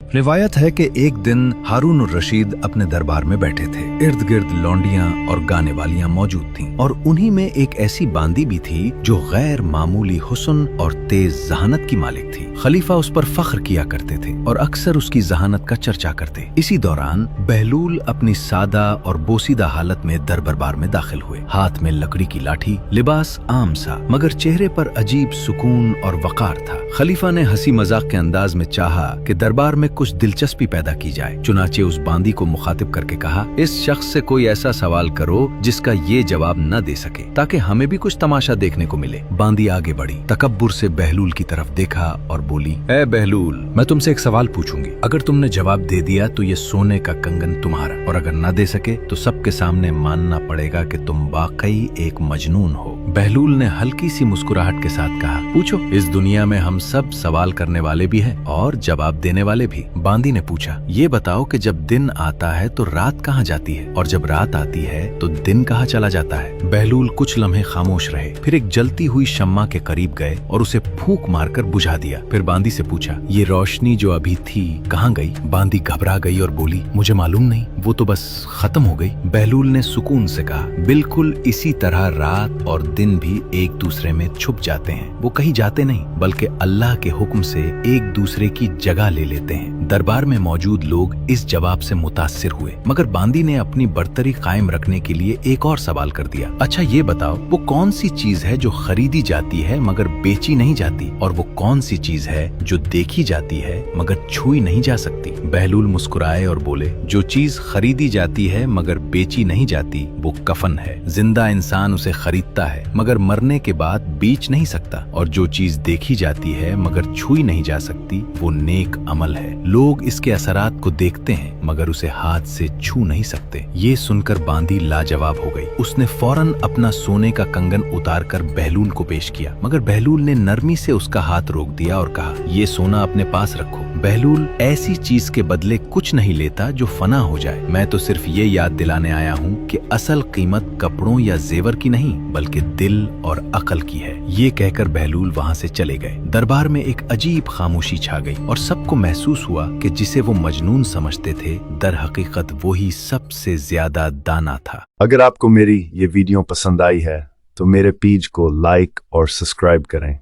रिवायत है कि एक दिन हारून और रशीद अपने दरबार में बैठे थे। इर्द गिर्द लौंडियां और गाने वालियां मौजूद थीं और उन्हीं में एक ऐसी बांदी भी थी जो गैर मामूली हुस्न और तेज जहानत की मालिक थी। खलीफा उस पर फख्र किया करते थे और अक्सर उसकी जहानत का चर्चा करते। इसी दौरान बहलूल अपनी सादा और बोसीदा हालत में दरबार में दाखिल हुए। हाथ में लकड़ी की लाठी, लिबास आम सा मगर चेहरे पर अजीब सुकून और वकार था। खलीफा ने हंसी मजाक के अंदाज में चाहा कि दरबार में कुछ दिलचस्पी पैदा की जाए। चुनाचे उस बांदी को मुखातिब करके कहा, इस शख्स से कोई ऐसा सवाल करो जिसका ये जवाब न दे सके, ताकि हमें भी कुछ तमाशा देखने को मिले। बांदी आगे बढ़ी, तकब्बुर से बहलूल की तरफ देखा और बोली, ए बहलूल, मैं तुमसे एक सवाल पूछूंगी। अगर तुमने जवाब दे दिया तो ये सोने का कंगन तुम्हारा, और अगर न दे सके तो सबके सामने मानना पड़ेगा कि तुम वाकई एक मजनून हो। बहलूल ने हल्की सी मुस्कुराहट के साथ कहा, पूछो। इस दुनिया में हम सब सवाल करने वाले भी हैं और जवाब देने वाले भी। बांदी ने पूछा, ये बताओ कि जब दिन आता है तो रात कहाँ जाती है, और जब रात आती है तो दिन कहाँ चला जाता है। बहलूल कुछ लम्हे खामोश रहे, फिर एक जलती हुई शम्मा के करीब गए और उसे फूंक मारकर बुझा दिया। फिर बांदी से पूछा, ये रोशनी जो अभी थी कहाँ गई? बांदी घबरा गई और बोली, मुझे मालूम नहीं, वो तो बस खत्म हो गई। बहलूल ने सुकून से कहा, बिल्कुल इसी तरह रात और दिन भी एक दूसरे में छुप जाते हैं। वो कहीं जाते नहीं, बल्कि अल्लाह के हुक्म से एक दूसरे की जगह ले लेते हैं। दरबार में मौजूद लोग इस जवाब से मुतासिर हुए, मगर बांदी ने अपनी बर्तरी कायम रखने के लिए एक और सवाल कर दिया, अच्छा ये बताओ, वो कौन सी चीज है जो खरीदी जाती है मगर बेची नहीं जाती, और वो कौन सी चीज है जो देखी जाती है मगर छुई नहीं जा सकती? बहलूल मुस्कुराए और बोले, जो चीज खरीदी जाती है मगर बेची नहीं जाती वो कफन है। जिंदा इंसान उसे खरीदता है मगर मरने के बाद बेच नहीं सकता, और जो चीज देखी जाती है मगर छुई नहीं जा सकती वो नेक अमल है। लोग इसके असरात को देखते हैं मगर उसे हाथ से छू नहीं सकते। ये सुनकर बांदी लाजवाब हो गई। उसने फौरन अपना सोने का कंगन उतारकर बहलूल को पेश किया, मगर बहलूल ने नरमी से उसका हाथ रोक दिया और कहा, ये सोना अपने पास रखो। बहलूल ऐसी चीज के बदले कुछ नहीं लेता जो फना हो जाए। मैं तो सिर्फ ये याद दिलाने आया हूँ कि असल कीमत कपड़ों या जेवर की नहीं बल्कि दिल और अकल की है। ये कहकर बहलूल वहाँ से चले गए। दरबार में एक अजीब खामोशी छा गई और सबको महसूस हुआ कि जिसे वो मजनून समझते थे दर हकीकत वही सबसे ज्यादा दाना था। अगर आपको मेरी ये वीडियो पसंद आई है तो मेरे पेज को लाइक और सब्सक्राइब करें।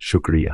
शुक्रिया।